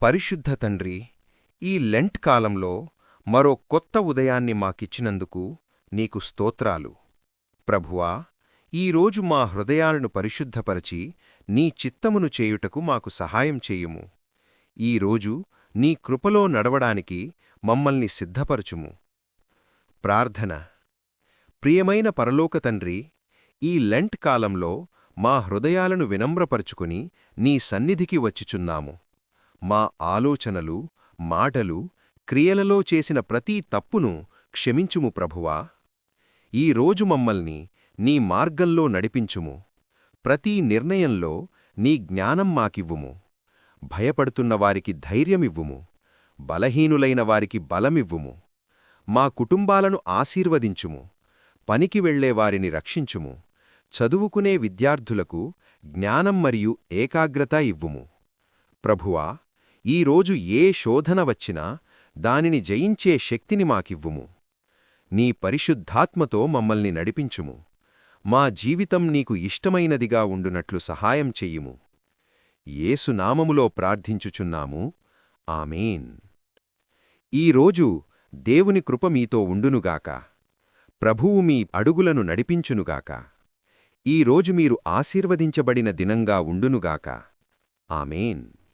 పరిశుద్ధ తండ్రి, ఈ లెంట్ కాలంలో మరో కొత్త ఉదయాన్ని మాకిచ్చినందుకు నీకు స్తోత్రాలు. ప్రభువా, ఈరోజు మా హృదయాలను పరిశుద్ధపరచి నీ చిత్తమును చేయుటకు మాకు సహాయం చేయుము. ఈరోజు నీ కృపలో నడవడానికి మమ్మల్ని సిద్ధపరచుము. ప్రార్థన. ప్రియమైన పరలోక తండ్రి, ఈ లెంట్ కాలంలో మా హృదయాలను వినమ్రపరుచుకుని నీ సన్నిధికి వచ్చిచున్నాము. మా ఆలోచనలు, మాటలు, క్రియలలో చేసిన ప్రతీ తప్పును క్షమించుము ప్రభువా. ఈరోజు మమ్మల్ని నీ మార్గంలో నడిపించుము. ప్రతీ నిర్ణయంలో నీ జ్ఞానం మాకివ్వుము. భయపడుతున్న వారికి ధైర్యమివ్వుము. బలహీనులైన వారికి బలమివ్వుము. మా కుటుంబాలను ఆశీర్వదించుము. పనికి వెళ్లేవారిని రక్షించుము. చదువుకునే విద్యార్థులకు జ్ఞానం మరియు ఏకాగ్రత ఇవ్వుము. ప్రభువా, ఈరోజు ఏ శోధన వచ్చినా దానిని జయించే శక్తిని మాకివ్వుము. నీ పరిశుద్ధాత్మతో మమ్మల్ని నడిపించుము. మా జీవితం నీకు ఇష్టమైనదిగా ఉండునట్లు సహాయం చెయ్యుము. యేసు నామములో ప్రార్థించుచున్నాము. ఆమేన్. ఈరోజు దేవుని కృప మీతో ఉండునుగాక. ప్రభువు మీ అడుగులను నడిపించునుగాక. ఈరోజు మీరు ఆశీర్వదించబడిన దినంగా ఉండునుగాక. ఆమేన్.